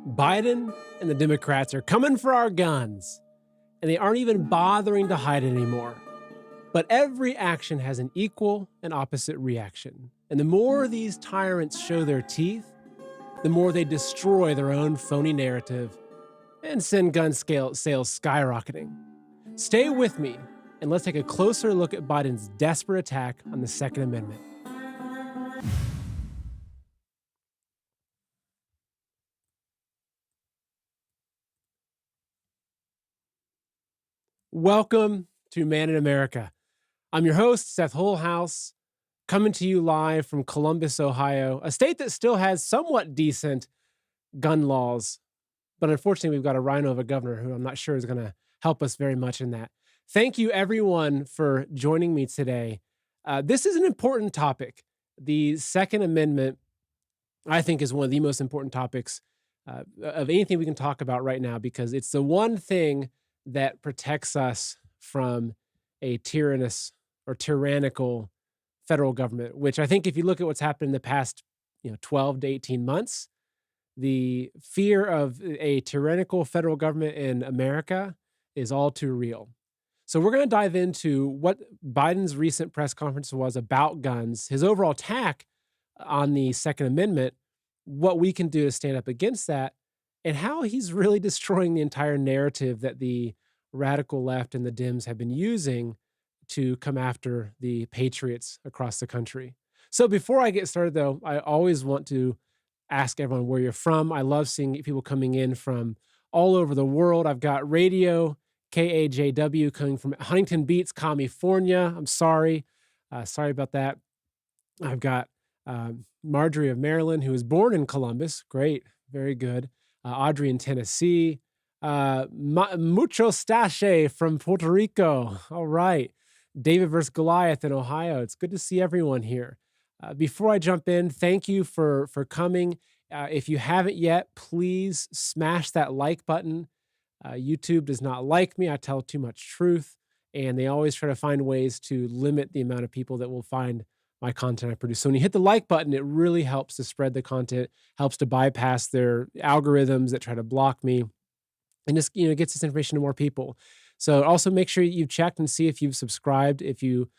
Biden and the Democrats are coming for our guns, and they aren't even bothering to hide it anymore. But every action has an equal and opposite reaction. And the more these tyrants show their teeth, the more they destroy their own phony narrative and send gun sales skyrocketing. Stay with me, and let's take a closer look at Biden's desperate attack on the Second Amendment. Welcome to Man in America. I'm your host, Seth Holhouse, coming to you live from Columbus, Ohio, a state that still has somewhat decent gun laws. But unfortunately, we've got a rhino of a governor who I'm not sure is going to help us very much in that. Thank you, everyone, for joining me today. This is an important topic. The Second Amendment, I think, is one of the most important topics of anything we can talk about right now, because it's the one thing that protects us from a tyrannous or tyrannical federal government, which I think if you look at what's happened in the past 12 to 18 months, the fear of a tyrannical federal government in America is all too real. So we're going to dive into what Biden's recent press conference was about guns, his overall attack on the Second Amendment, what we can do to stand up against that, and how he's really destroying the entire narrative that the radical left and the Dems have been using to come after the Patriots across the country. So before I get started, though, I always want to ask everyone where you're from. I love seeing people coming in from all over the world. I've got radio KAJW coming from Huntington Beach, California. I'm sorry. Sorry about that. I've got Marjorie of Maryland, who was born in Columbus. Great. Very good. Audrey in Tennessee. Mucho Stache from Puerto Rico. All right. David versus Goliath in Ohio. It's good to see everyone here. Before I jump in, thank you for coming. If you haven't yet, please smash that like button. YouTube does not like me. I tell too much truth, and they always try to find ways to limit the amount of people that will find my content I produce. So when you hit the like button, it really helps to spread the content, helps to bypass their algorithms that try to block me, and just gets this information to more people. So also make sure you've checked and see if you've subscribed. If you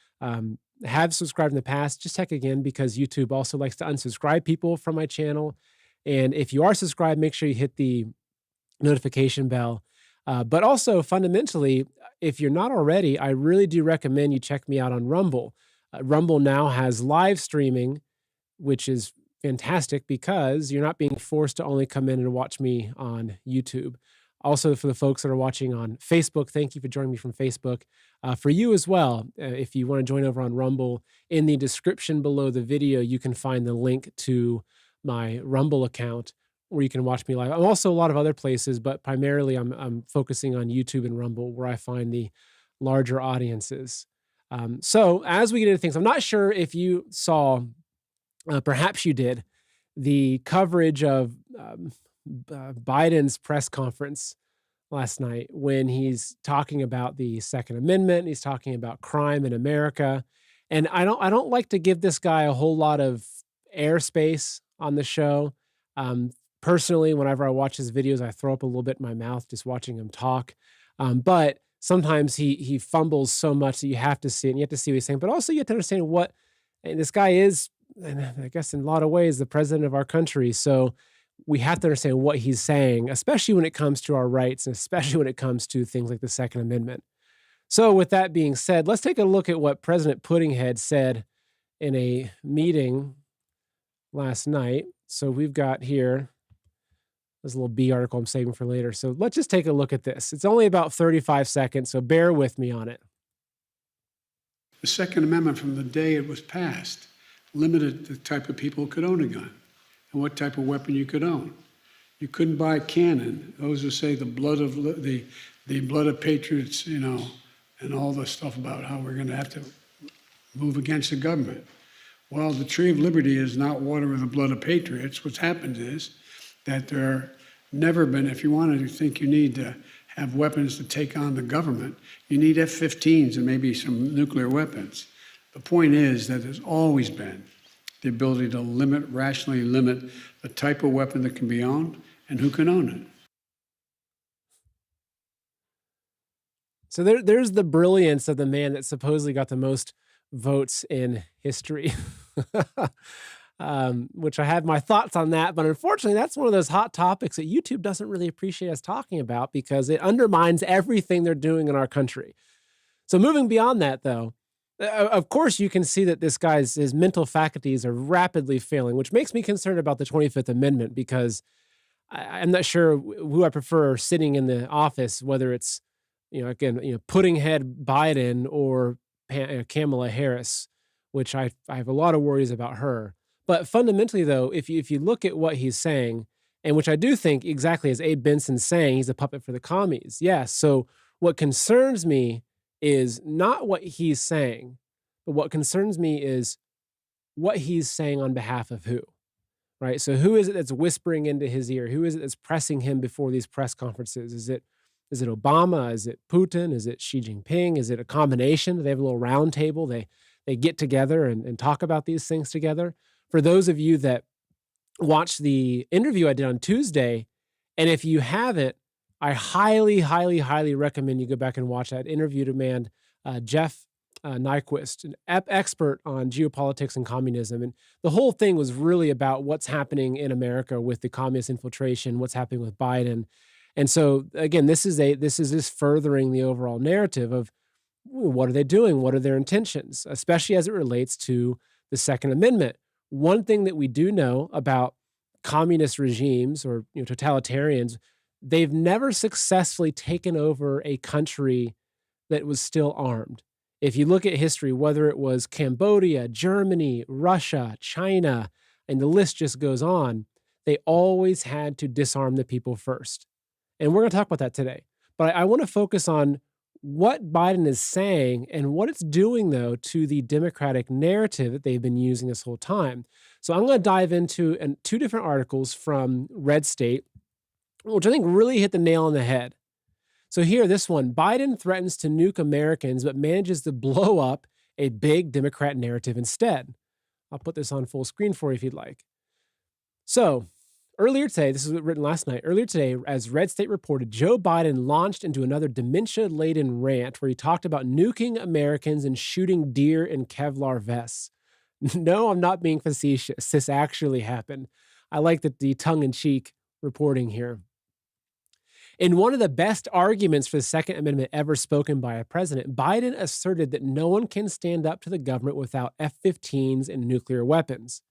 have subscribed in the past, just check again, because YouTube also likes to unsubscribe people from my channel. And if you are subscribed, make sure you hit the notification bell. But also, fundamentally, if you're not already, I really do recommend you check me out on Rumble. Rumble now has live streaming, which is fantastic because you're not being forced to only come in and watch me on YouTube. Also, for the folks that are watching on Facebook, thank you for joining me from Facebook. For you as well, if you want to join over on Rumble, in the description below the video, you can find the link to my Rumble account where you can watch me live. I'm also a lot of other places, but primarily I'm focusing on YouTube and Rumble, where I find the larger audiences. So as we get into things, I'm not sure if you saw, perhaps you did, the coverage of Biden's press conference last night when he's talking about the Second Amendment. He's talking about crime in America. And I don't like to give this guy a whole lot of airspace on the show. Personally, whenever I watch his videos, I throw up a little bit in my mouth just watching him talk. But sometimes he fumbles so much that you have to see it, and you have to see what he's saying. But also you have to understand what, and this guy is, and I guess in a lot of ways, the president of our country. So we have to understand what he's saying, especially when it comes to our rights, and especially when it comes to things like the Second Amendment. So with that being said, let's take a look at what President Puddinghead said in a meeting last night. So we've got here, there's a little B article I'm saving for later. So let's just take a look at this. It's only about 35 seconds, so bear with me on it. The Second Amendment, from the day it was passed, limited the type of people who could own a gun and what type of weapon you could own. You couldn't buy a cannon. Those who say the blood of patriots, and all the stuff about how we're going to have to move against the government. Well, the tree of liberty is not water with the blood of patriots. What's happened is that there never been, if you want to think you need to have weapons to take on the government, you need F-15s and maybe some nuclear weapons. The point is that there's always been the ability to rationally limit the type of weapon that can be owned and who can own it. So there's the brilliance of the man that supposedly got the most votes in history, which I have my thoughts on that. But unfortunately, that's one of those hot topics that YouTube doesn't really appreciate us talking about because it undermines everything they're doing in our country. So moving beyond that, though, of course, you can see that this guy's his mental faculties are rapidly failing, which makes me concerned about the 25th Amendment because I'm not sure who I prefer sitting in the office, whether it's putting head Biden or Kamala Harris, which I have a lot of worries about her. But fundamentally, though, if you look at what he's saying, and which I do think exactly as Abe Benson's saying, he's a puppet for the commies. Yes. So what concerns me is not what he's saying, but what concerns me is what he's saying on behalf of who, right? So who is it that's whispering into his ear? Who is it that's pressing him before these press conferences? Is it Obama? Is it Putin? Is it Xi Jinping? Is it a combination? They have a little round table. They get together and talk about these things together. For those of you that watched the interview I did on Tuesday, and if you haven't, I highly, highly, highly recommend you go back and watch that interview to Jeff Nyquist, an expert on geopolitics and communism. And the whole thing was really about what's happening in America with the communist infiltration, what's happening with Biden. And so again, this is just furthering the overall narrative of what are they doing? What are their intentions, especially as it relates to the Second Amendment. One thing that we do know about communist regimes or totalitarians, they've never successfully taken over a country that was still armed. If you look at history, whether it was Cambodia, Germany, Russia, China, and the list just goes on, they always had to disarm the people first. And we're going to talk about that today. But I want to focus on what Biden is saying and what it's doing, though, to the Democratic narrative that they've been using this whole time. So I'm going to dive into two different articles from Red State, which I think really hit the nail on the head. So here, this one, Biden threatens to nuke Americans, but manages to blow up a big Democrat narrative instead. I'll put this on full screen for you if you'd like. So earlier today, this was written last night, earlier today, as Red State reported, Joe Biden launched into another dementia-laden rant where he talked about nuking Americans and shooting deer in Kevlar vests. No, I'm not being facetious. This actually happened. I like the tongue-in-cheek reporting here. In one of the best arguments for the Second Amendment ever spoken by a president, Biden asserted that no one can stand up to the government without F-15s and nuclear weapons.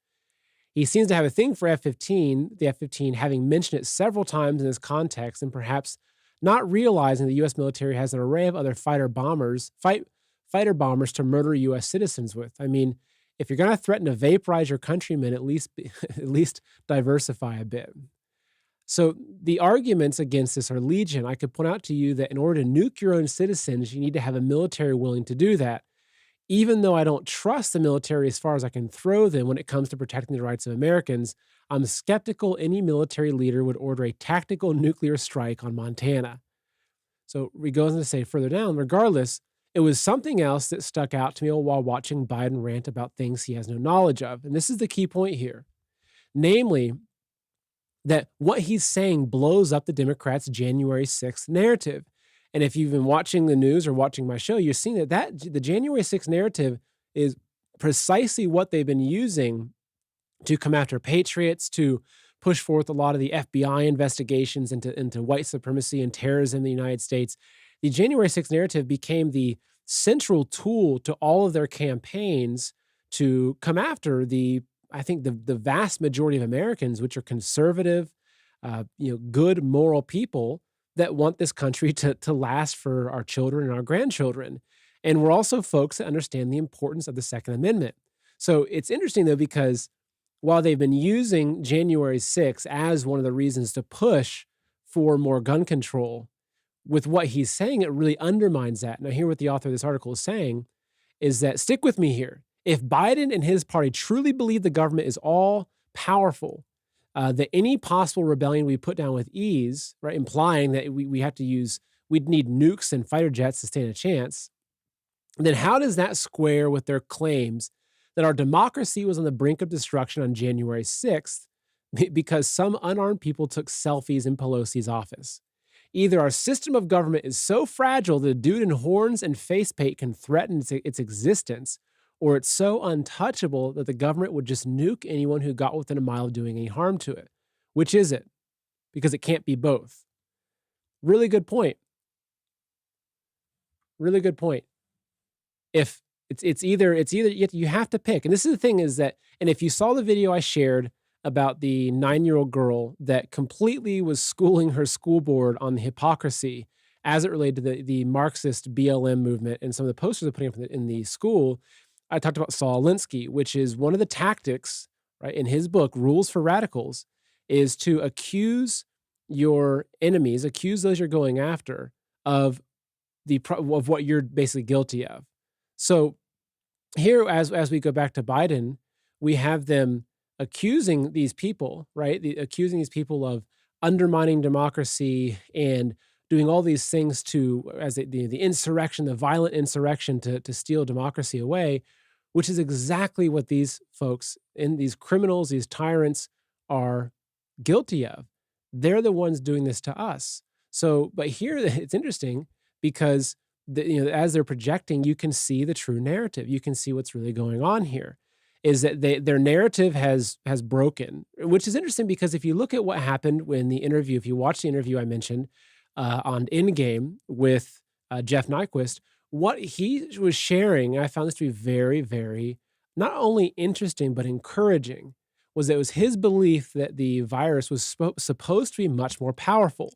He seems to have a thing for F-15, the F-15 having mentioned it several times in this context and perhaps not realizing the U.S. military has an array of other fighter bombers to murder U.S. citizens with. I mean, if you're going to threaten to vaporize your countrymen, at least diversify a bit. So the arguments against this are legion. I could point out to you that in order to nuke your own citizens, you need to have a military willing to do that. Even though I don't trust the military as far as I can throw them when it comes to protecting the rights of Americans, I'm skeptical any military leader would order a tactical nuclear strike on Montana. So he goes on to say further down, regardless, it was something else that stuck out to me while watching Biden rant about things he has no knowledge of. And this is the key point here. Namely, that what he's saying blows up the Democrats' January 6th narrative. And if you've been watching the news or watching my show, you've seen that the January 6th narrative is precisely what they've been using to come after patriots, to push forth a lot of the FBI investigations into white supremacy and terrorism in the United States. The January 6th narrative became the central tool to all of their campaigns to come after I think the vast majority of Americans, which are conservative, good, moral people that want this country to last for our children and our grandchildren. And we're also folks that understand the importance of the Second Amendment. So it's interesting, though, because while they've been using January 6th as one of the reasons to push for more gun control, with what he's saying, it really undermines that. Now, here what the author of this article is saying is that, stick with me here, if Biden and his party truly believe the government is all powerful, that any possible rebellion we put down with ease, right, implying that we'd need nukes and fighter jets to stand a chance, then how does that square with their claims that our democracy was on the brink of destruction on January 6th, because some unarmed people took selfies in Pelosi's office. Either our system of government is so fragile that a dude in horns and face paint can threaten its existence, or it's so untouchable that the government would just nuke anyone who got within a mile of doing any harm to it. Which is it? Because it can't be both. Really good point. Really good point. If it's either you have to pick. And this is the thing is that, and if you saw the video I shared about the 9-year-old girl that completely was schooling her school board on the hypocrisy as it related to the Marxist BLM movement and some of the posters they're putting up in the school, I talked about Saul Alinsky, which is one of the tactics, right, in his book, Rules for Radicals, is to accuse your enemies, accuse those you're going after of of what you're basically guilty of. So here, as we go back to Biden, we have them accusing these people, right? Accusing these people of undermining democracy and doing all these things to, as the insurrection, the violent insurrection to steal democracy away, which is exactly what these folks and these criminals, these tyrants are guilty of. They're the ones doing this to us. So, but here it's interesting because as they're projecting, you can see the true narrative. You can see what's really going on here. Is that their narrative has broken, which is interesting because if you look at what happened when the interview, if you watch the interview I mentioned on Endgame with Jeff Nyquist, what he was sharing, I found this to be very, very not only interesting but encouraging, was that it was his belief that the virus was supposed to be much more powerful,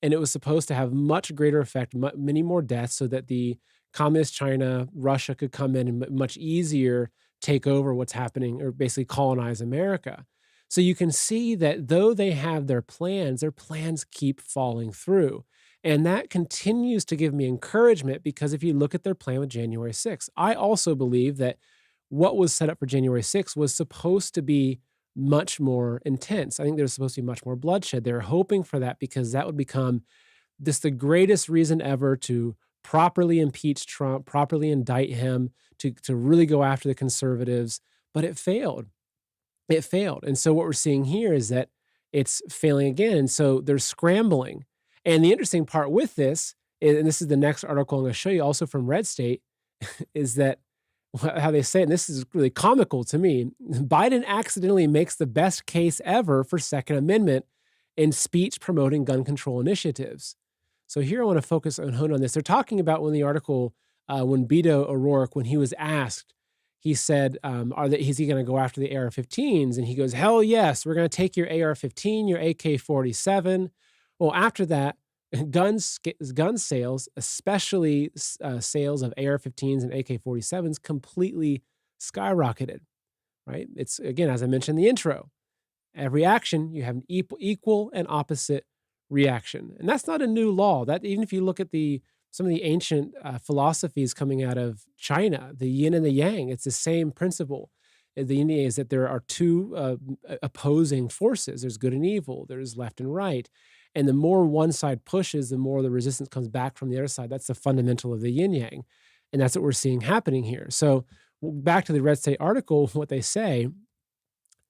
and it was supposed to have much greater effect, many more deaths, so that the communist China, Russia could come in and much easier take over what's happening or basically colonize America. So you can see that though they have their plans keep falling through. And that continues to give me encouragement because if you look at their plan with January 6th, I also believe that what was set up for January 6th was supposed to be much more intense. I think there was supposed to be much more bloodshed. They were hoping for that because that would become the greatest reason ever to properly impeach Trump, properly indict him, to really go after the conservatives. But it failed. It failed. And so what we're seeing here is that it's failing again. And so they're scrambling. And the interesting part with this, and this is the next article I'm going to show you also from Red State, is that how they say it, and this is really comical to me, Biden accidentally makes the best case ever for Second Amendment in speech promoting gun control initiatives. So here I want to focus on hone on this. They're talking about when the article, when Beto O'Rourke, when he was asked, he said, is he going to go after the AR-15s? And he goes, hell yes, we're going to take your AR-15, your AK-47. Well, after that, gun sales, especially sales of AR-15s and AK-47s, completely skyrocketed, right? It's, again, as I mentioned in the intro, every action, you have an equal and opposite reaction. And that's not a new law. That even if you look at some of the ancient philosophies coming out of China, the yin and the yang, it's the same principle. The yin is that there are two opposing forces. There's good and evil. There's left and right. And the more one side pushes, the more the resistance comes back from the other side. That's the fundamental of the yin yang. And that's what we're seeing happening here. So back to the Red State article, what they say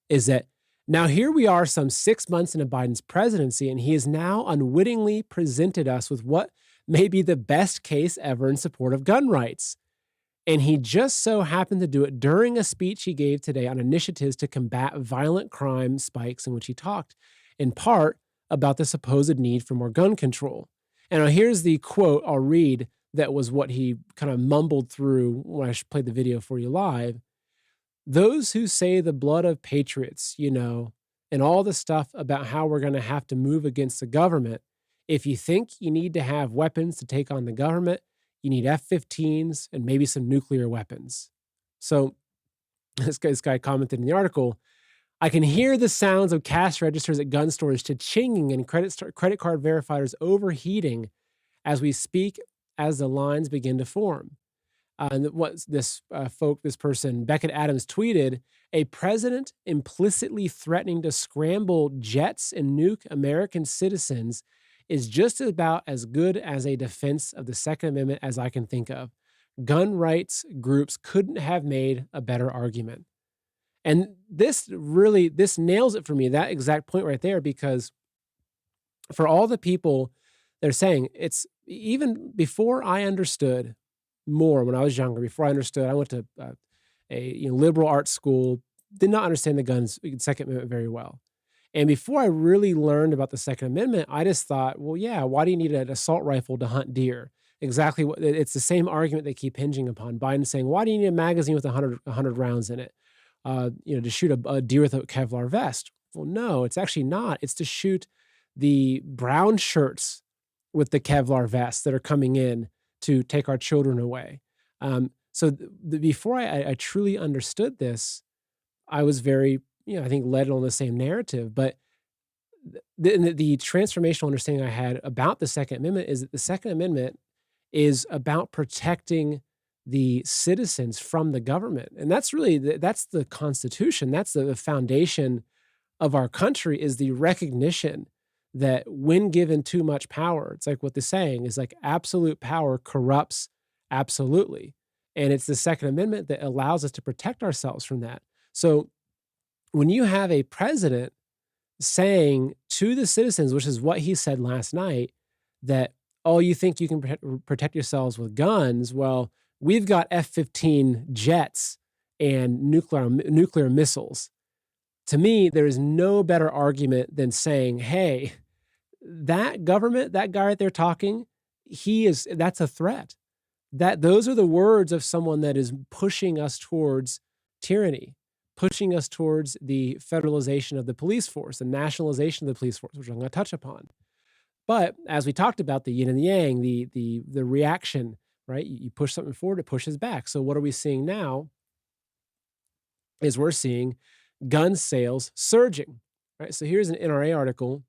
is that now here we are some 6 months into Biden's presidency, and he has now unwittingly presented us with what may be the best case ever in support of gun rights. And he just so happened to do it during a speech he gave today on initiatives to combat violent crime spikes, in which he talked in part about the supposed need for more gun control. And here's the quote I'll read that was what he kind of mumbled through when I played the video for you live. Those who say the blood of patriots, and all the stuff about how we're going to have to move against the government. If you think you need to have weapons to take on the government, you need F-15s and maybe some nuclear weapons. So this guy commented in the article, I can hear the sounds of cash registers at gun stores cha-chinging and credit card verifiers overheating as we speak as the lines begin to form. And what this person, Beckett Adams, tweeted, a president implicitly threatening to scramble jets and nuke American citizens is just about as good as a defense of the Second Amendment as I can think of. Gun rights groups couldn't have made a better argument. And this nails it for me, that exact point right there, because for all the people that are saying it's even before I understood more when I was younger, before I understood, I went to a liberal arts school, did not understand the Second Amendment very well. And before I really learned about the Second Amendment, I just thought, well, yeah, why do you need an assault rifle to hunt deer? Exactly what it's the same argument they keep hinging upon. Biden saying, why do you need a magazine with 100 rounds in it? To shoot a deer with a Kevlar vest. Well, no, it's actually not. It's to shoot the brown shirts with the Kevlar vests that are coming in to take our children away. Before I truly understood this, I was very, I think, led on the same narrative. But the transformational understanding I had about the Second Amendment is that the Second Amendment is about protecting the citizens from the government, and that's really that's the Constitution. That's the foundation of our country, is the recognition that when given too much power, it's like what the saying is, like, absolute power corrupts absolutely. And it's the Second Amendment that allows us to protect ourselves from that. So when you have a president saying to the citizens, which is what he said last night, that, oh, you think you can protect yourselves with guns? Well, we've got F-15 jets and nuclear missiles. To me, there is no better argument than saying, hey, that government, that guy right there talking, that's a threat. Those are the words of someone that is pushing us towards tyranny, pushing us towards the federalization of the police force, the nationalization of the police force, which I'm going to touch upon. But as we talked about, the yin and the yang, the reaction, right? You push something forward, it pushes back. So what are we seeing now? Is we're seeing gun sales surging, right? So here's an NRA article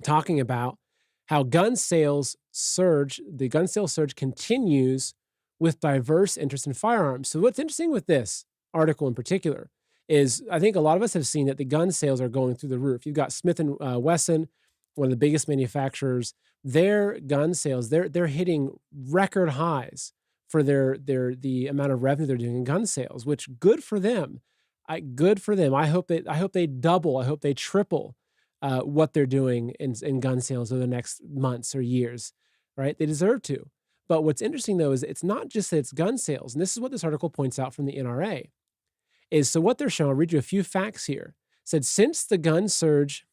talking about how gun sales surge. The gun sales surge continues with diverse interest in firearms. So what's interesting with this article in particular is, I think a lot of us have seen that the gun sales are going through the roof. You've got Smith and Wesson, one of the biggest manufacturers. Their gun sales, they're hitting record highs for the amount of revenue they're doing in gun sales, which good for them. Good for them. I hope they double. I hope they triple what they're doing in gun sales over the next months or years. Right? They deserve to. But what's interesting though is it's not just that it's gun sales, and this is what this article points out from the NRA. So what they're showing, I'll read you a few facts here. It said, since the gun surge,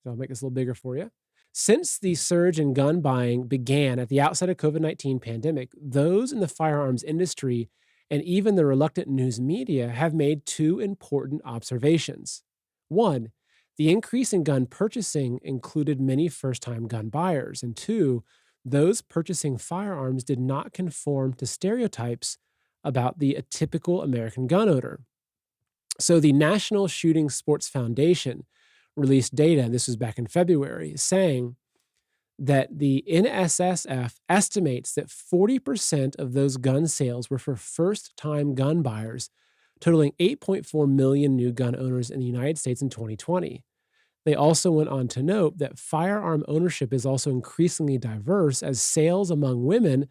so I'll make this a little bigger for you. Since the surge in gun buying began at the outset of COVID-19 pandemic, those in the firearms industry and even the reluctant news media have made two important observations. One, the increase in gun purchasing included many first-time gun buyers. And two, those purchasing firearms did not conform to stereotypes about the typical American gun owner. So the National Shooting Sports Foundation released data, and this was back in February, saying that the NSSF estimates that 40% of those gun sales were for first-time gun buyers, totaling 8.4 million new gun owners in the United States in 2020. They also went on to note that firearm ownership is also increasingly diverse, as sales among women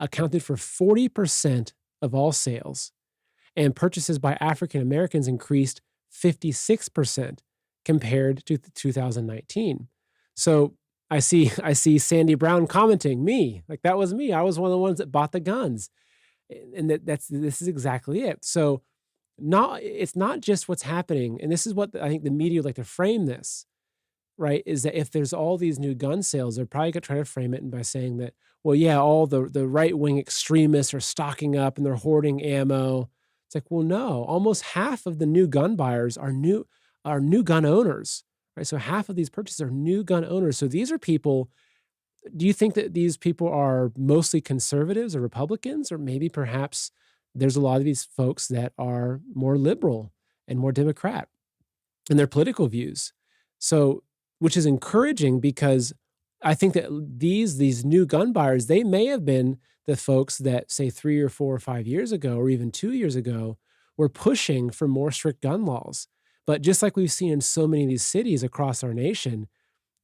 accounted for 40% of all sales, and purchases by African Americans increased 56% compared to 2019. So I see Sandy Brown commenting, me, like that was me. I was one of the ones that bought the guns. And this is exactly it. So it's not just what's happening. And this is what I think the media would like to frame this, right? Is that if there's all these new gun sales, they're probably going to try to frame it by saying that, well, yeah, all the right-wing extremists are stocking up and they're hoarding ammo. It's like, well, no, almost half of the new gun buyers are new gun owners, right? So half of these purchases are new gun owners. So these are people. Do you think that these people are mostly conservatives or Republicans, or maybe perhaps there's a lot of these folks that are more liberal and more Democrat in their political views? So, which is encouraging, because I think that these new gun buyers, they may have been the folks that, say, 3 or 4 or 5 years ago, or even 2 years ago, were pushing for more strict gun laws. But just like we've seen in so many of these cities across our nation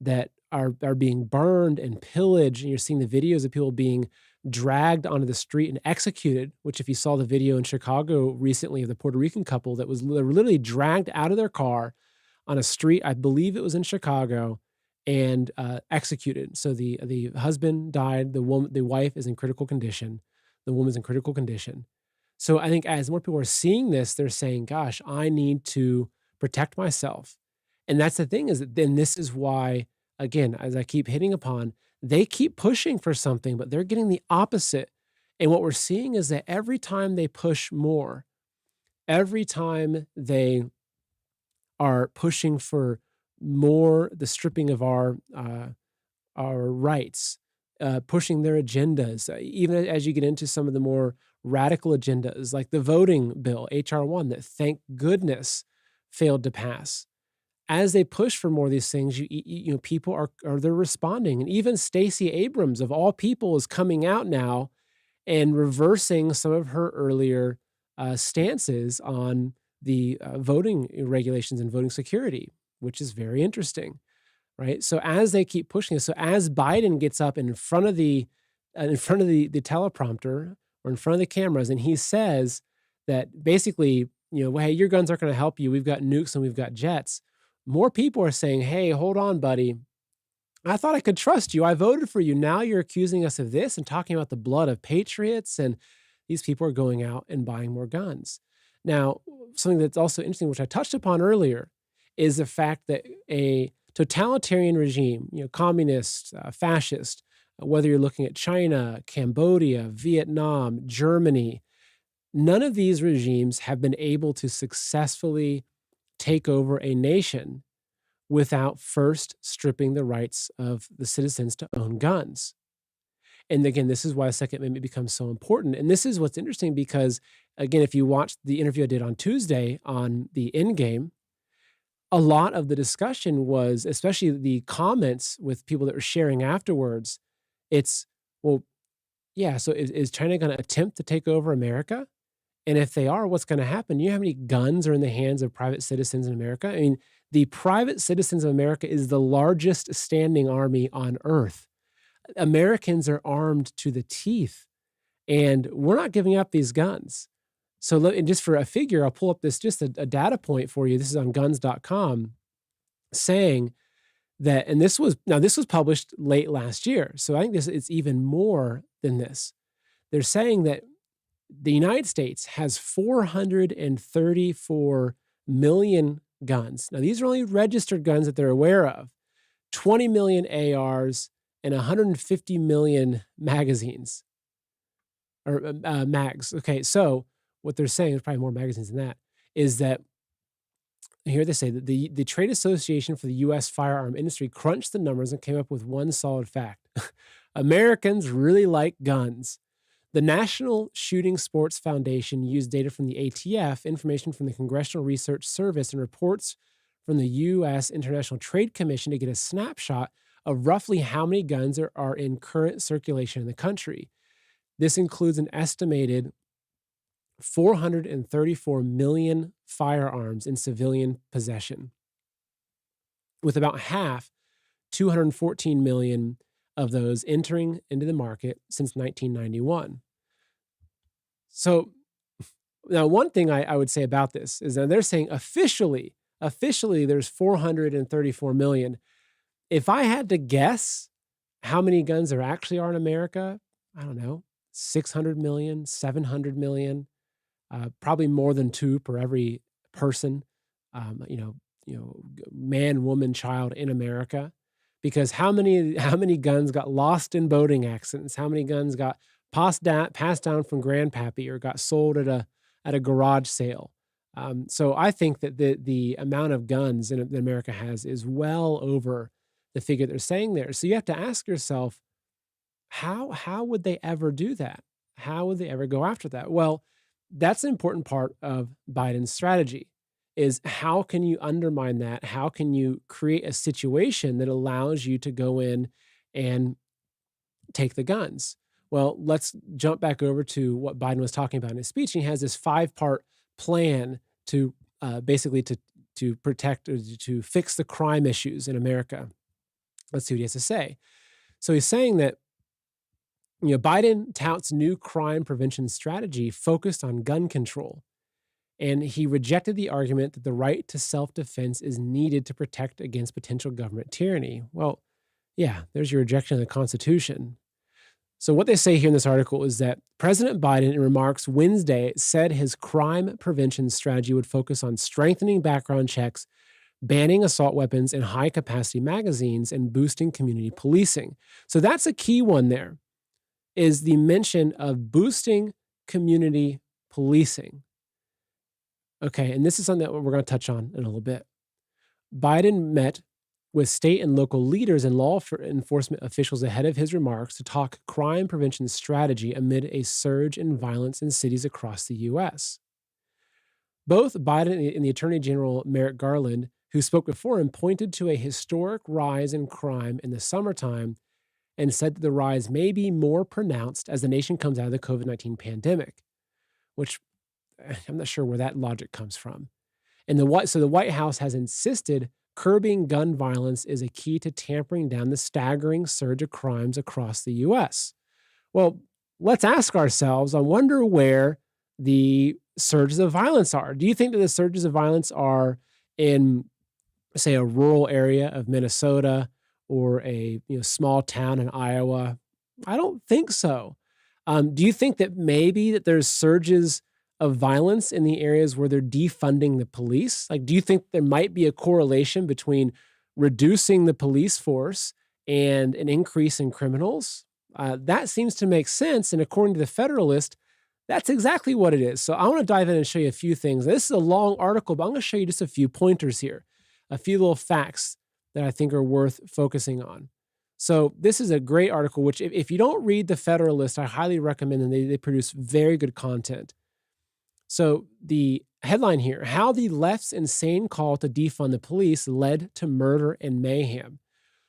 that are being burned and pillaged, and you're seeing the videos of people being dragged onto the street and executed, which if you saw the video in Chicago recently of the Puerto Rican couple that was they were literally dragged out of their car on a street, I believe it was in Chicago, and executed. So the husband died, the wife is in critical condition, the woman's in critical condition. So I think as more people are seeing this, they're saying, "Gosh, I need to protect myself." And that's the thing is that then this is why, again, as I keep hitting upon, they keep pushing for something, but they're getting the opposite. And what we're seeing is that every time they push more, every time they are pushing for more the stripping of our rights, pushing their agendas, even as you get into some of the more radical agendas, like the voting bill, HR1, that thank goodness failed to pass. As they push for more of these things, you know, people are they're responding, and even Stacey Abrams, of all people, is coming out now and reversing some of her earlier stances on the voting regulations and voting security, which is very interesting, right? So as they keep pushing this, so as Biden gets up in front of the teleprompter or in front of the cameras, and he says that basically, you know, well, hey, your guns aren't going to help you. We've got nukes and we've got jets. More people are saying, hey, hold on, buddy. I thought I could trust you. I voted for you. Now you're accusing us of this and talking about the blood of patriots. And these people are going out and buying more guns. Now, something that's also interesting, which I touched upon earlier, is the fact that a totalitarian regime, you know, communist, fascist, whether you're looking at China, Cambodia, Vietnam, Germany, none of these regimes have been able to successfully take over a nation without first stripping the rights of the citizens to own guns. And again, this is why the Second Amendment becomes so important. And this is what's interesting because, again, if you watch the interview I did on Tuesday on the Endgame, a lot of the discussion was, especially the comments with people that were sharing afterwards, it's, well, yeah, so is China going to attempt to take over America? And if they are, what's going to happen? You know how many guns are in the hands of private citizens in America? I mean, the private citizens of America is the largest standing army on earth. Americans are armed to the teeth, and we're not giving up these guns. So, and just for a figure, I'll pull up this just a data point for you. This is on guns.com saying that, and this was published late last year. So I think it's even more than this. They're saying that the United States has 434 million guns. Now, these are only registered guns that they're aware of, 20 million ARs and 150 million magazines or mags. Okay, so what they're saying, there's probably more magazines than that, is that here they say that the Trade Association for the U.S. Firearm Industry crunched the numbers and came up with one solid fact. Americans really like guns. The National Shooting Sports Foundation used data from the ATF, information from the Congressional Research Service, and reports from the U.S. International Trade Commission to get a snapshot of roughly how many guns are in current circulation in the country. This includes an estimated 434 million firearms in civilian possession, with about half, 214 million of those entering into the market since 1991. So now one thing I would say about this is that they're saying officially there's 434 million. If I had to guess how many guns there actually are in America, I don't know, 600 million, 700 million, probably more than two per every person, man, woman, child in America. Because how many guns got lost in boating accidents? How many guns got passed down from grandpappy or got sold at a garage sale? So I think that the amount of guns that America has is well over the figure they're saying there. So you have to ask yourself, how would they ever do that? How would they ever go after that? Well, that's an important part of Biden's strategy. Is how can you undermine that? How can you create a situation that allows you to go in and take the guns? Well, let's jump back over to what Biden was talking about in his speech. He has this 5-part plan to basically to protect or to fix the crime issues in America. Let's see what he has to say. So he's saying that Biden touts new crime prevention strategy focused on gun control. And he rejected the argument that the right to self-defense is needed to protect against potential government tyranny. Well, yeah, there's your rejection of the Constitution. So what they say here in this article is that President Biden, in remarks Wednesday, said his crime prevention strategy would focus on strengthening background checks, banning assault weapons and high-capacity magazines, and boosting community policing. So that's a key one there, is the mention of boosting community policing. Okay, and this is something that we're going to touch on in a little bit. Biden met with state and local leaders and law enforcement officials ahead of his remarks to talk crime prevention strategy amid a surge in violence in cities across the U.S. Both Biden and the Attorney General Merrick Garland, who spoke before him, pointed to a historic rise in crime in the summertime and said that the rise may be more pronounced as the nation comes out of the COVID-19 pandemic, which I'm not sure where that logic comes from. And the White House has insisted curbing gun violence is a key to tampering down the staggering surge of crimes across the U.S. Well, let's ask ourselves, I wonder where the surges of violence are. Do you think that the surges of violence are in, say, a rural area of Minnesota or a small town in Iowa? I don't think so. Do you think that maybe that there's surges of violence in the areas where they're defunding the police? Like, do you think there might be a correlation between reducing the police force and an increase in criminals? That seems to make sense. And according to the Federalist, that's exactly what it is. So I want to dive in and show you a few things. This is a long article, but I'm going to show you just a few pointers here, a few little facts that I think are worth focusing on. So this is a great article, which if you don't read the Federalist, I highly recommend them. They produce very good content. So the headline here, how the left's insane call to defund the police led to murder and mayhem.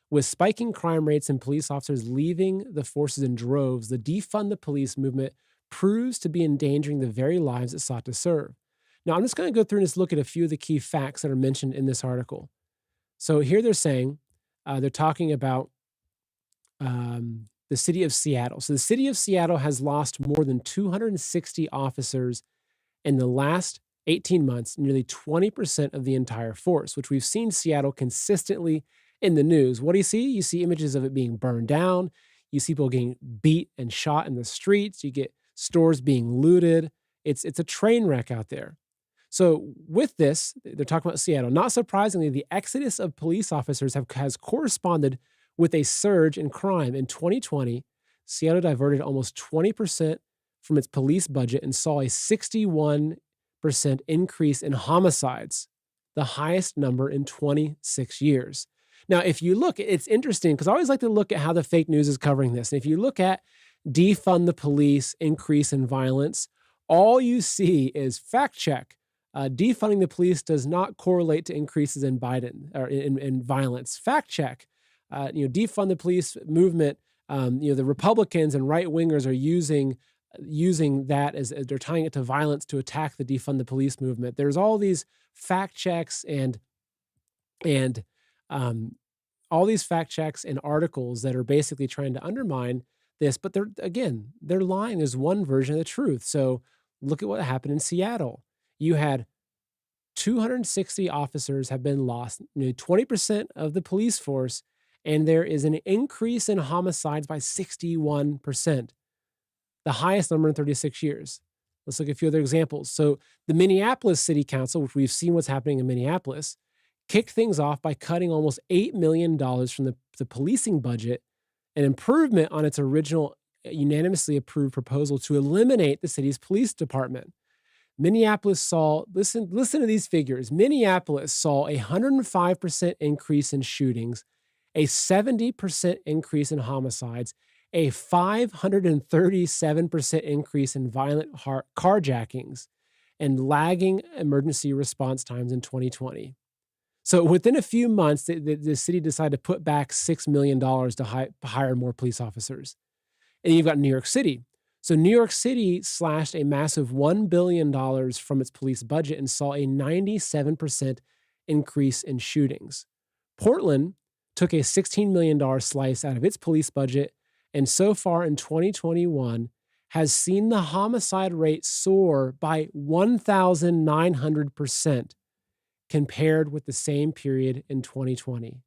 With spiking crime rates and police officers leaving the forces in droves, the defund the police movement proves to be endangering the very lives it sought to serve. Now, I'm just going to go through and just look at a few of the key facts that are mentioned in this article. So here they're saying, they're talking about the city of Seattle. So the city of Seattle has lost more than 260 officers in the last 18 months, nearly 20% of the entire force, which we've seen Seattle consistently in the news. What do you see? You see images of it being burned down. You see people getting beat and shot in the streets. You get stores being looted. It's a train wreck out there. So with this, they're talking about Seattle. Not surprisingly, the exodus of police officers has corresponded with a surge in crime. In 2020, Seattle diverted almost 20% from its police budget and saw a 61% increase in homicides, the highest number in 26 years. Now, if you look, it's interesting because I always like to look at how the fake news is covering this. And if you look at defund the police, increase in violence, all you see is fact check. Defunding the police does not correlate to increases in Biden or in violence. Fact check. Defund the police movement. The Republicans and right wingers are using that as they're tying it to violence to attack the defund the police movement. There's all these fact checks and all these fact checks and articles that are basically trying to undermine this, but they're lying. There's one version of the truth. So look at what happened in Seattle. You had 260 officers have been lost, 20% of the police force, and there is an increase in homicides by 61%. The highest number in 36 years. Let's look at a few other examples. So the Minneapolis City Council, which we've seen what's happening in Minneapolis, kicked things off by cutting almost $8 million from the policing budget, an improvement on its original unanimously approved proposal to eliminate the city's police department. Minneapolis saw, listen to these figures. Minneapolis saw a 105% increase in shootings, a 70% increase in homicides, a 537% increase in violent carjackings, and lagging emergency response times in 2020. So within a few months, the city decided to put back $6 million to hire more police officers. And you've got New York City. So New York City slashed a massive $1 billion from its police budget and saw a 97% increase in shootings. Portland took a $16 million slice out of its police budget And so far in 2021 has seen the homicide rate soar by 1,900% compared with the same period in 2020.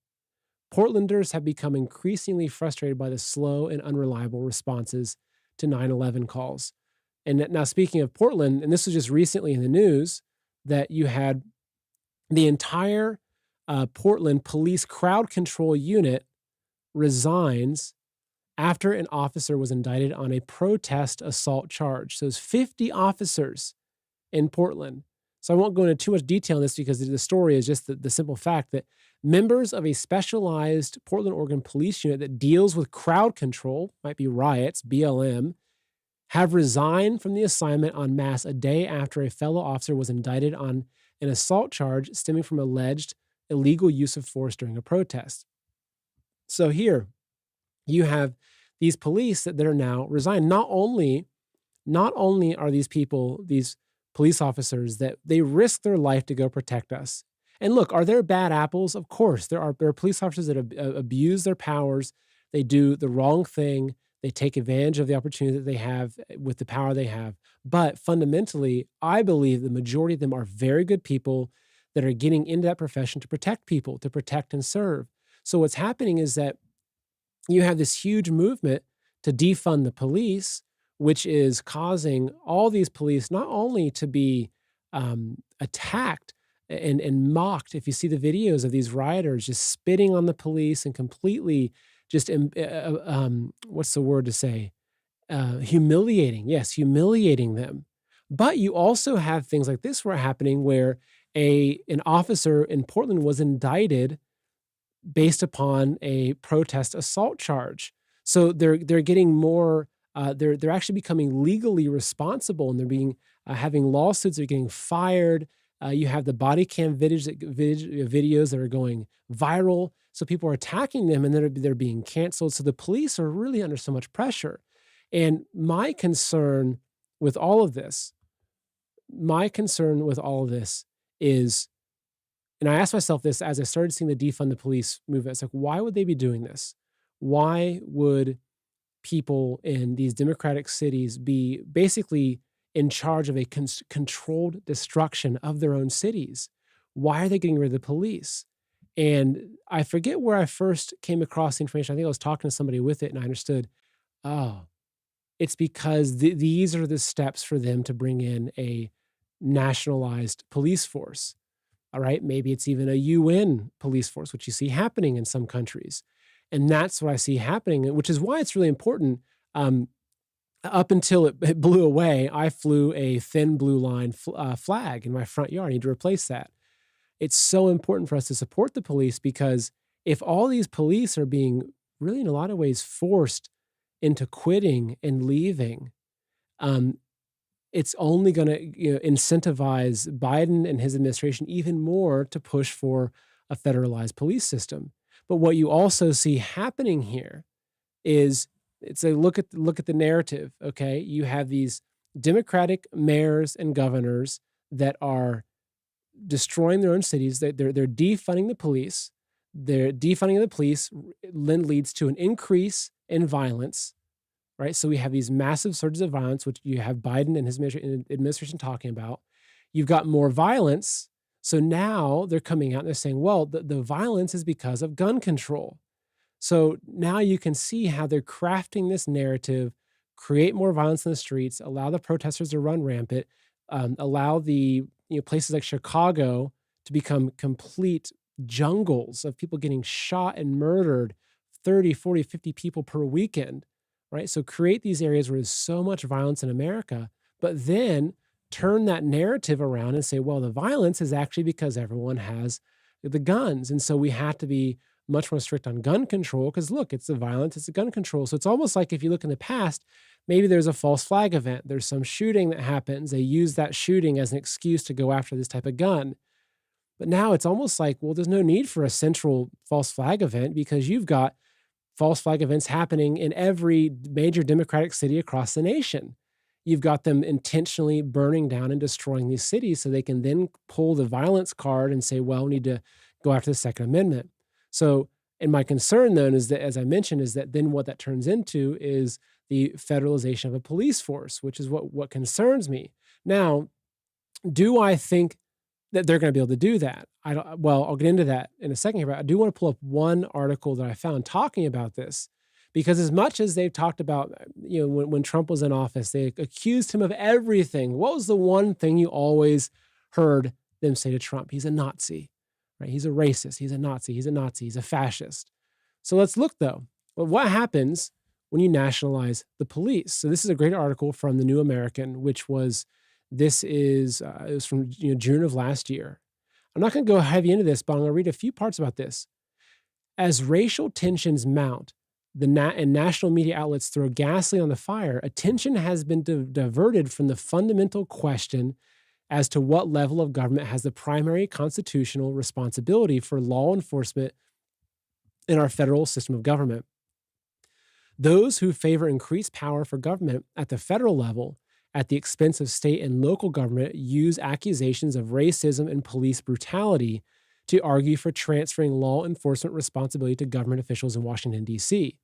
Portlanders have become increasingly frustrated by the slow and unreliable responses to 9/11 calls. And now, speaking of Portland, and this was just recently in the news, that you had the entire Portland police crowd control unit resigns after an officer was indicted on a protest assault charge. So it's 50 officers in Portland. So I won't go into too much detail on this because the story is just the simple fact that members of a specialized Portland, Oregon police unit that deals with crowd control, might be riots, BLM, have resigned from the assignment en masse a day after a fellow officer was indicted on an assault charge stemming from alleged illegal use of force during a protest. So here you have these police that are now resigned. Not only are these people, these police officers, that they risk their life to go protect us. And look, are there bad apples? Of course, there are police officers that abuse their powers. They do the wrong thing. They take advantage of the opportunity that they have with the power they have. But fundamentally, I believe the majority of them are very good people that are getting into that profession to protect people, to protect and serve. So what's happening is that you have this huge movement to defund the police, which is causing all these police not only to be attacked and mocked. If you see the videos of these rioters just spitting on the police and completely just, what's the word to say? Humiliating. Yes, humiliating them. But you also have things like this were happening where an officer in Portland was indicted based upon a protest assault charge. So they're getting more. They're actually becoming legally responsible, and they're being having lawsuits. They're getting fired. You have the body cam videos that are going viral. So people are attacking them, and they're being canceled. So the police are really under so much pressure. And my concern with all of this is, and I asked myself this as I started seeing the defund the police movement. It's like, why would they be doing this? Why would people in these democratic cities be basically in charge of a controlled destruction of their own cities? Why are they getting rid of the police? And I forget where I first came across the information. I think I was talking to somebody with it, and I understood, oh, it's because these are the steps for them to bring in a nationalized police force. All right. Maybe it's even a UN police force, which you see happening in some countries. And that's what I see happening, which is why it's really important. Up until it blew away, I flew a thin blue line flag in my front yard. I need to replace that. It's so important for us to support the police, because if all these police are being really, in a lot of ways, forced into quitting and leaving, it's only going to incentivize Biden and his administration even more to push for a federalized police system. But what you also see happening here is, it's a look at the narrative. Okay, you have these Democratic mayors and governors that are destroying their own cities. They're defunding the police. They're defunding the police then leads to an increase in violence. Right. So we have these massive surges of violence, which you have Biden and his administration talking about. You've got more violence. So now they're coming out and they're saying, well, the violence is because of gun control. So now you can see how they're crafting this narrative, create more violence in the streets, allow the protesters to run rampant, allow the places like Chicago to become complete jungles of people getting shot and murdered, 30, 40, 50 people per weekend. Right? So create these areas where there's so much violence in America, but then turn that narrative around and say, well, the violence is actually because everyone has the guns. And so we have to be much more strict on gun control, because look, it's the violence, it's the gun control. So it's almost like, if you look in the past, maybe there's a false flag event, there's some shooting that happens. They use that shooting as an excuse to go after this type of gun. But now it's almost like, well, there's no need for a central false flag event, because you've got false flag events happening in every major democratic city across the nation. You've got them intentionally burning down and destroying these cities so they can then pull the violence card and say, well, we need to go after the Second Amendment. So And my concern then is that, as I mentioned, is that then what that turns into is the federalization of a police force, which is what concerns me. Now, do I think that they're going to be able to do that? I don't. Well, I'll get into that in a second here, but I do want to pull up one article that I found talking about this, because as much as they've talked about, when Trump was in office, they accused him of everything. What was the one thing you always heard them say to Trump? He's a Nazi, right? He's a racist. He's a Nazi. He's a Nazi. He's a fascist. So let's look though. Well, what happens when you nationalize the police? So this is a great article from the New American, which was it was from June of last year. I'm not going to go heavy into this, but I'm going to read a few parts about this. As racial tensions mount, and national media outlets throw gasoline on the fire, attention has been diverted from the fundamental question as to what level of government has the primary constitutional responsibility for law enforcement in our federal system of government. Those who favor increased power for government at the federal level at the expense of state and local government use accusations of racism and police brutality to argue for transferring law enforcement responsibility to government officials in Washington, D.C.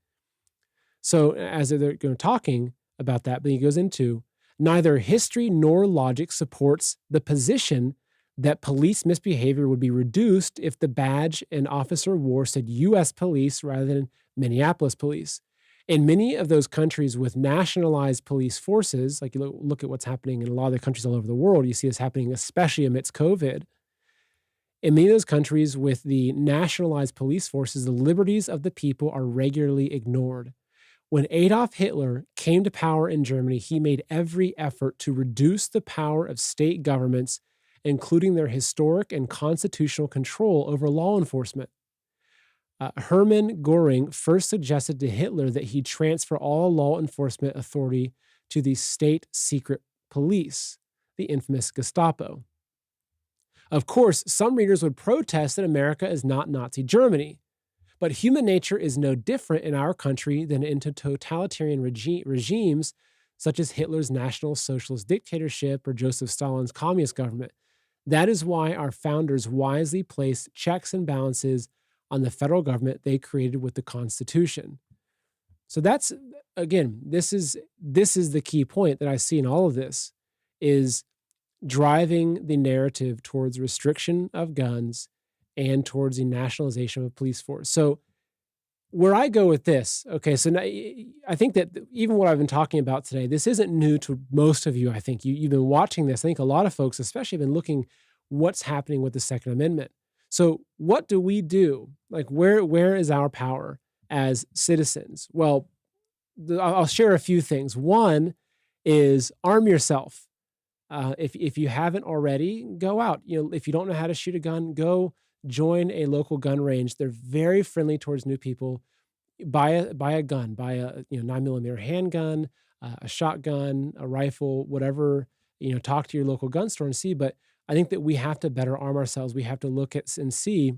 So as they're talking about that, but he goes into, neither history nor logic supports the position that police misbehavior would be reduced if the badge and officer wore said U.S. police rather than Minneapolis police. In many of those countries with nationalized police forces, like you look at what's happening in a lot of the countries all over the world, you see this happening especially amidst COVID. In many of those countries with the nationalized police forces, the liberties of the people are regularly ignored. When Adolf Hitler came to power in Germany, he made every effort to reduce the power of state governments, including their historic and constitutional control over law enforcement. Hermann Göring first suggested to Hitler that he transfer all law enforcement authority to the state secret police, the infamous Gestapo. Of course, some readers would protest that America is not Nazi Germany, but human nature is no different in our country than in totalitarian regimes such as Hitler's National Socialist dictatorship or Joseph Stalin's communist government. That is why our founders wisely placed checks and balances on the federal government they created with the Constitution. So that's, again, this is the key point that I see in all of this, is driving the narrative towards restriction of guns and towards the nationalization of a police force. So where I go with this, okay, so now, I think that even what I've been talking about today, this isn't new to most of you. I think you've been watching this. I think a lot of folks, especially, have been looking what's happening with the Second Amendment. So what do we do? Like, where is our power as citizens? Well, I'll share a few things. One is arm yourself. If you haven't already, go out. If you don't know how to shoot a gun, go join a local gun range. They're very friendly towards new people. Buy a gun, buy a 9mm handgun, a shotgun, a rifle, whatever. Talk to your local gun store and see. But I think that we have to better arm ourselves. We have to look at and see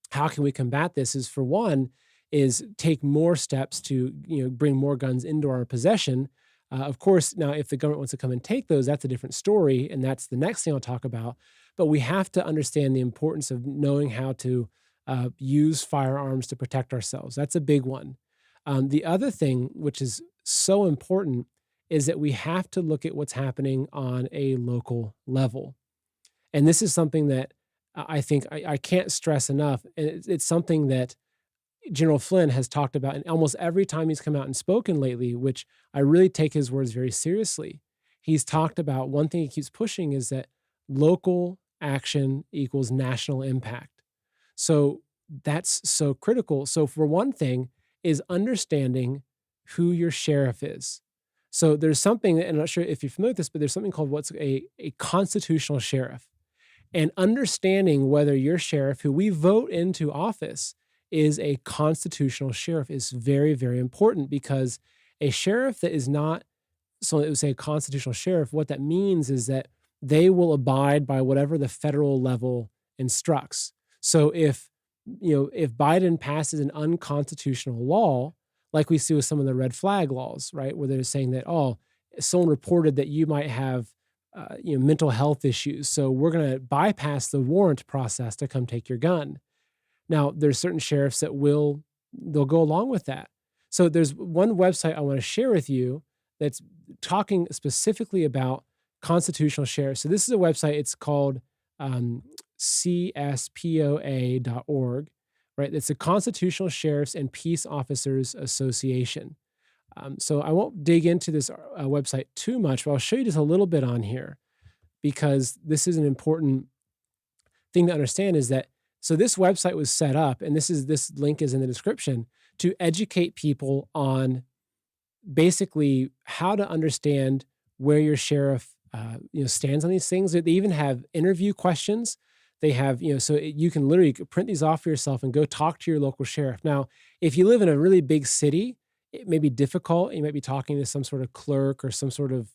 how can we combat this. Is for one, is take more steps to bring more guns into our possession. Of course, now if the government wants to come and take those, that's a different story, and that's the next thing I'll talk about. But we have to understand the importance of knowing how to use firearms to protect ourselves. That's a big one. The other thing, which is so important, is that we have to look at what's happening on a local level. And this is something that I think I can't stress enough. And it's something that General Flynn has talked about, and almost every time he's come out and spoken lately, which I really take his words very seriously. He's talked about, one thing he keeps pushing is that local action equals national impact. So that's so critical. So for one thing is understanding who your sheriff is. So there's something, and I'm not sure if you're familiar with this, but there's something called what's a constitutional sheriff. And understanding whether your sheriff, who we vote into office, is a constitutional sheriff is very, very important, because a sheriff that is not, so it would say a constitutional sheriff, what that means is that they will abide by whatever the federal level instructs. So if Biden passes an unconstitutional law, like we see with some of the red flag laws, right, where they're saying that, someone reported that you might have mental health issues, so we're going to bypass the warrant process to come take your gun. Now, there's certain sheriffs that they'll go along with that. So there's one website I want to share with you that's talking specifically about constitutional sheriffs. So this is a website. It's called um, cspoa.org, right? It's the Constitutional Sheriffs and Peace Officers Association. So I won't dig into this website too much, but I'll show you just a little bit on here because this is an important thing to understand is that so this website was set up, and this link is in the description to educate people on basically how to understand where your sheriff stands on these things. They even have interview questions. They have you can literally print these off for yourself and go talk to your local sheriff. Now, if you live in a really big city, it may be difficult. You might be talking to some sort of clerk or some sort of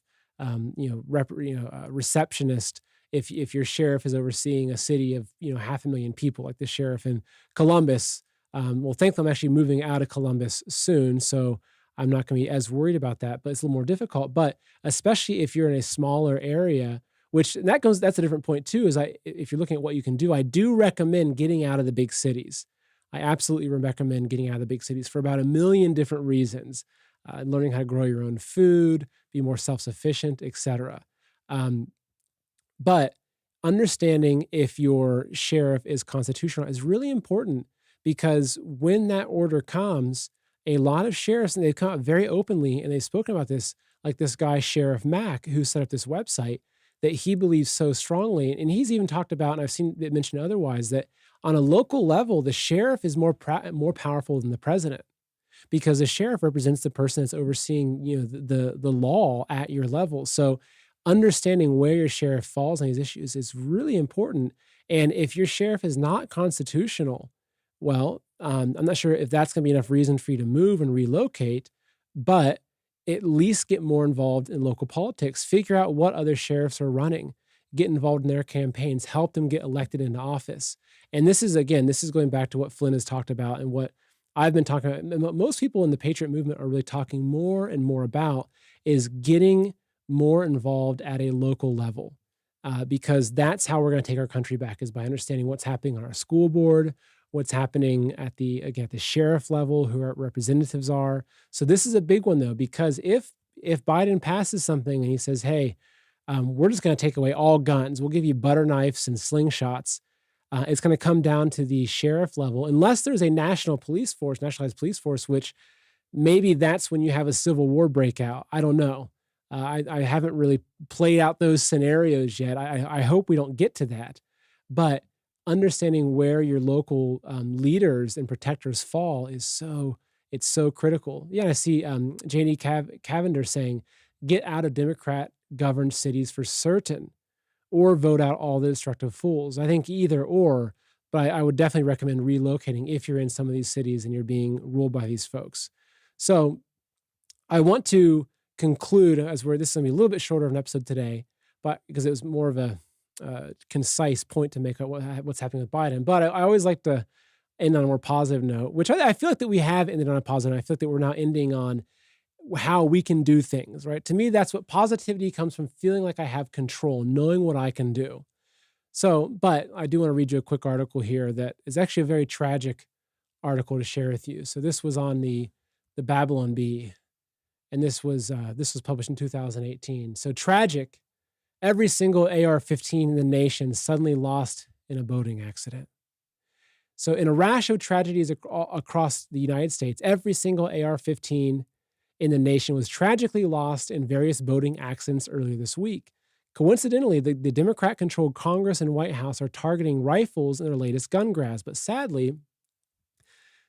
receptionist if your sheriff is overseeing a city of 500,000 people, like the sheriff in Columbus. Well, thankfully, I'm actually moving out of Columbus soon, so I'm not going to be as worried about that. But it's a little more difficult. But especially if you're in a smaller area, that's a different point too. If you're looking at what you can do, I do recommend getting out of the big cities. I absolutely recommend getting out of the big cities for about a million different reasons. Learning how to grow your own food, be more self-sufficient, etc. But understanding if your sheriff is constitutional is really important because when that order comes, a lot of sheriffs, and they've come out very openly and they've spoken about this, like this guy, Sheriff Mack, who set up this website, that he believes so strongly. And he's even talked about, and I've seen it mentioned otherwise, that on a local level, the sheriff is more powerful than the president because the sheriff represents the person that's overseeing the law at your level. So understanding where your sheriff falls on these issues is really important. And if your sheriff is not constitutional, well, I'm not sure if that's going to be enough reason for you to move and relocate, but at least get more involved in local politics. Figure out what other sheriffs are running, get involved in their campaigns, help them get elected into office. And this is going back to what Flynn has talked about and what I've been talking about. And what most people in the Patriot movement are really talking more and more about is getting more involved at a local level, because that's how we're going to take our country back, is by understanding what's happening on our school board, what's happening at the sheriff level, who our representatives are. So this is a big one though, because if Biden passes something and he says, hey, we're just going to take away all guns, we'll give you butter knives and slingshots, it's going to come down to the sheriff level, unless there's a nationalized police force, which maybe that's when you have a civil war breakout. I don't know. I haven't really played out those scenarios yet. I hope we don't get to that. But understanding where your local leaders and protectors fall it's so critical. Yeah, I see Janie Cavender saying, get out of Democrat-governed cities for certain, or vote out all the destructive fools. I think either or, but I would definitely recommend relocating if you're in some of these cities and you're being ruled by these folks. So I want to conclude this is going to be a little bit shorter of an episode today, but because it was more of a concise point to make out what's happening with Biden. But I always like to end on a more positive note, which I feel like that we have ended on a positive note. I feel like that we're now ending on how we can do things, right? To me, that's what positivity comes from, feeling like I have control, knowing what I can do. So, but I do want to read you a quick article here that is actually a very tragic article to share with you. So this was on the Babylon Bee, and this was published in 2018. So tragic. Every single AR-15 in the nation suddenly lost in a boating accident. So in a rash of tragedies across the United States, every single AR-15 in the nation was tragically lost in various boating accidents earlier this week. Coincidentally, the Democrat-controlled Congress and White House are targeting rifles in their latest gun grabs. But sadly,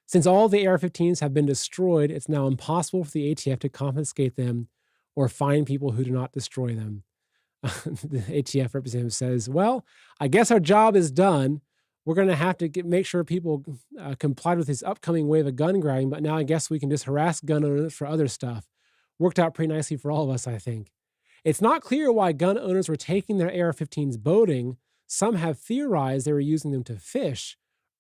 since all the AR-15s have been destroyed, it's now impossible for the ATF to confiscate them or find people who do not destroy them. The ATF representative says, well, I guess our job is done. We're going to have to make sure people complied with this upcoming wave of gun grabbing, but now I guess we can just harass gun owners for other stuff. Worked out pretty nicely for all of us, I think. It's not clear why gun owners were taking their AR-15s boating. Some have theorized they were using them to fish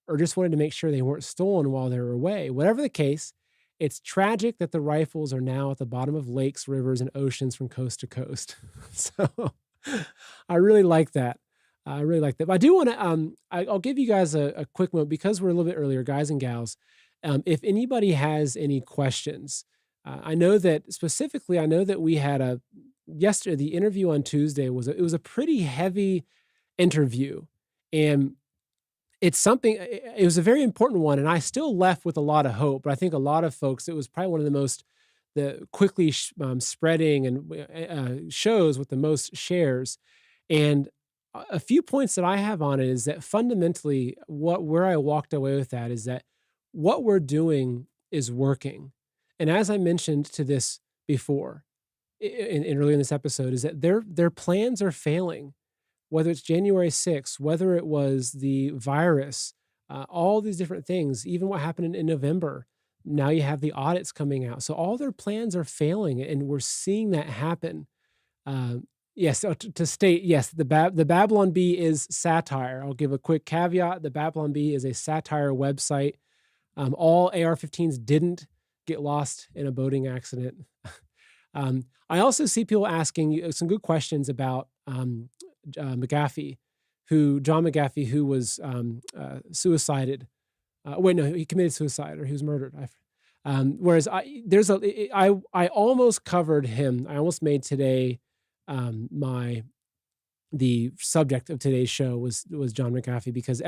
or just wanted to make sure they weren't stolen while they were away. Whatever the case, it's tragic that the rifles are now at the bottom of lakes, rivers, and oceans from coast to coast. So I really like that. I really like that. But I do want to, I'll give you guys a quick moment because we're a little bit earlier, guys and gals. If anybody has any questions, I know that specifically, I know that we had yesterday, the interview on Tuesday it was a pretty heavy interview. And it's something, it was a very important one. And I still left with a lot of hope, but I think a lot of folks, it was probably one of the most, the quickly spreading and shows with the most shares. And a few points that I have on it is that fundamentally, where I walked away with that is that what we're doing is working. And as I mentioned to this before, in earlier in this episode, is that their plans are failing. Whether it's January 6th, whether it was the virus, all these different things, even what happened in November. Now you have the audits coming out. So all their plans are failing, and we're seeing that happen. Yes, so to state, yes, the Babylon Bee is satire. I'll give a quick caveat. The Babylon Bee is a satire website. All AR-15s didn't get lost in a boating accident. I also see people asking some good questions about McAfee, John McAfee, who was suicided. Wait, no, he committed suicide or he was murdered. Whereas I almost covered him. I almost made today the subject of today's show was John McAfee because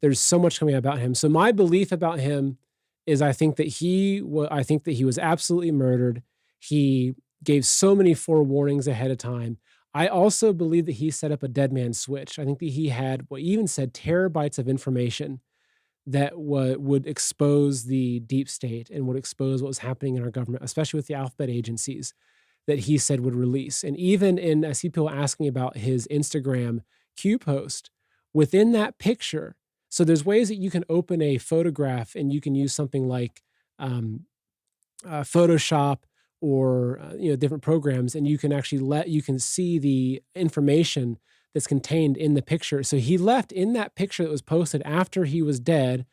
there's so much coming about him. So my belief about him is I think that he was absolutely murdered. He gave so many forewarnings ahead of time. I also believe that he set up a dead man switch. I think that he had what he even said terabytes of information that would expose the deep state and would expose what was happening in our government, especially with the alphabet agencies that he said would release. And even I see people asking about his Instagram Q post within that picture. So there's ways that you can open a photograph and you can use something like Photoshop or different programs, and you can actually you can see the information that's contained in the picture. So he left in that picture that was posted after he was dead,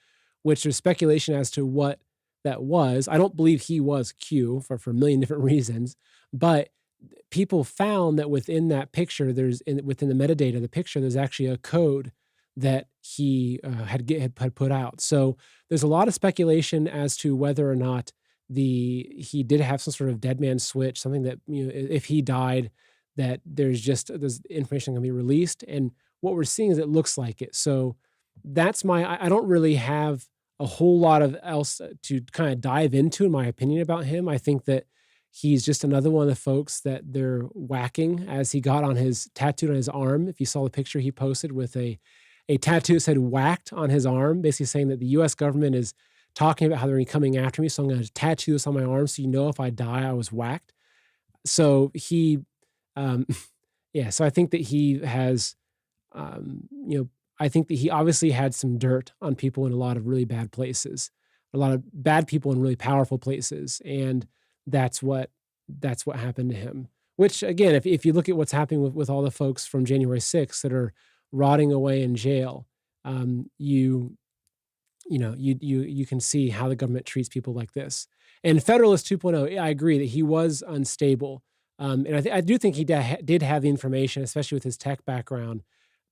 which there's speculation as to what that was. I don't believe he was Q for a million different reasons, but people found that within that picture, within the metadata of the picture, there's actually a code that he had put out. So there's a lot of speculation as to whether or not he did have some sort of dead man switch, something that if he died, that there's information going to be released. And what we're seeing is it looks like it. So that's I don't really have a whole lot of else to kind of dive into in my opinion about him. I think that he's just another one of the folks that they're whacking as he got on his tattooed on his arm. If you saw the picture he posted with a tattoo that said whacked on his arm, basically saying that the US government is talking about how they're coming after me. So I'm going to tattoo this on my arm so if I die, I was whacked. So he, so I think that he has, I think that he obviously had some dirt on people in a lot of really bad places, a lot of bad people in really powerful places. And that's what happened to him, which again, if you look at what's happening with all the folks from January 6th that are rotting away in jail, you can see how the government treats people like this. And Federalist 2.0, I agree that he was unstable. And I do think he did have the information, especially with his tech background.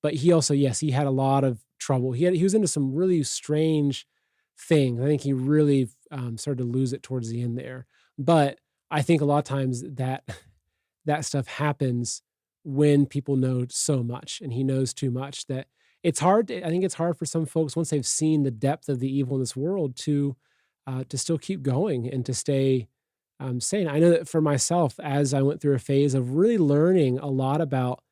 But he also, yes, he had a lot of trouble. He was into some really strange things. I think he really started to lose it towards the end there. But I think a lot of times that stuff happens when people know so much, and he knows too much that it's hard. I think it's hard for some folks once they've seen the depth of the evil in this world to still keep going and to stay sane. I know that for myself, as I went through a phase of really learning a lot about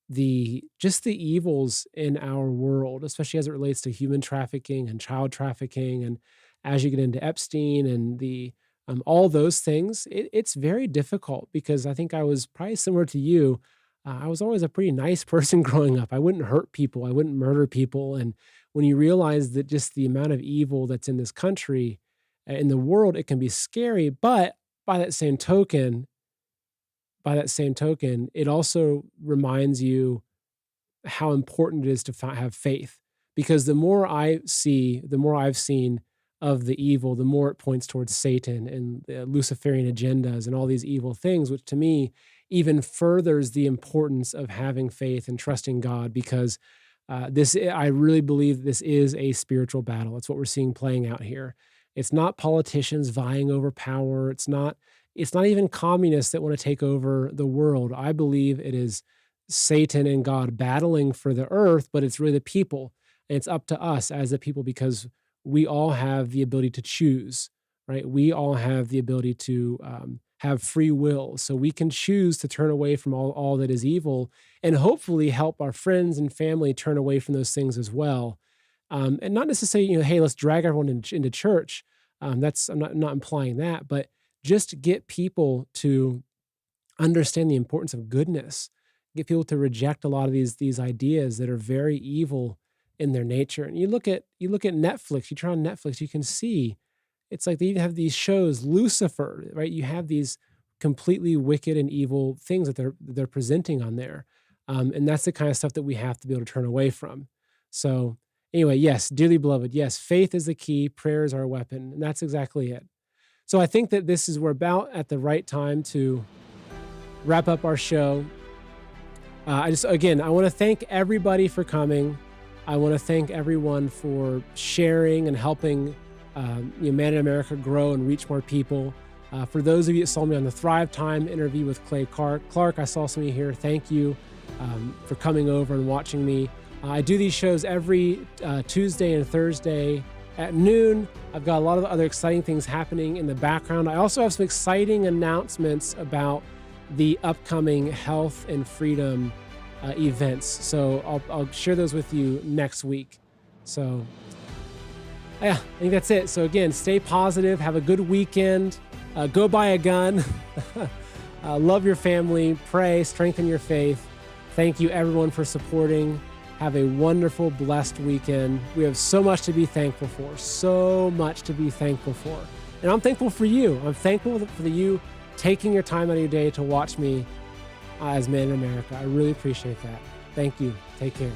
the evils in our world, especially as it relates to human trafficking and child trafficking, and as you get into Epstein and the all those things, it's very difficult because I think I was probably similar to you. I was always a pretty nice person growing up. I wouldn't hurt people. I wouldn't murder people. And when you realize that just the amount of evil that's in this country, in the world, it can be scary. But by that same token, it also reminds you how important it is to have faith. Because the more I've seen of the evil, the more it points towards Satan and the Luciferian agendas and all these evil things, which to me, even furthers the importance of having faith and trusting God, because I really believe this is a spiritual battle. It's what we're seeing playing out here. It's not politicians vying over power. It's not even communists that want to take over the world. I believe it is Satan and God battling for the earth, but it's really the people. And it's up to us as the people, because we all have the ability to choose, right? We all have the ability to have free will. So we can choose to turn away from all that is evil, and hopefully help our friends and family turn away from those things as well. And not necessarily, hey, let's drag everyone into church. I'm not implying that, but just get people to understand the importance of goodness, get people to reject a lot of these ideas that are very evil in their nature. And you look at Netflix, you turn on Netflix, you can see it's like they have these shows, Lucifer, right? You have these completely wicked and evil things that they're presenting on there. And that's the kind of stuff that we have to be able to turn away from. So anyway, yes, dearly beloved, yes, faith is the key, prayer is our weapon, and that's exactly it. So I think that we're about at the right time to wrap up our show. I want to thank everybody for coming. I want to thank everyone for sharing and helping Man in America grow and reach more people. For those of you that saw me on the Thrive Time interview with Clay Clark, I saw some of you here. Thank you for coming over and watching me. I do these shows every Tuesday and Thursday at noon. I've got a lot of other exciting things happening in the background. I also have some exciting announcements about the upcoming health and freedom events. So I'll share those with you next week. So yeah, I think that's it. So again, stay positive, have a good weekend, go buy a gun, love your family, pray, strengthen your faith. Thank you everyone for supporting. Have a wonderful, blessed weekend. We have so much to be thankful for, And I'm thankful for you. I'm thankful for you taking your time out of your day to watch me as Man in America. I really appreciate that. Thank you. Take care.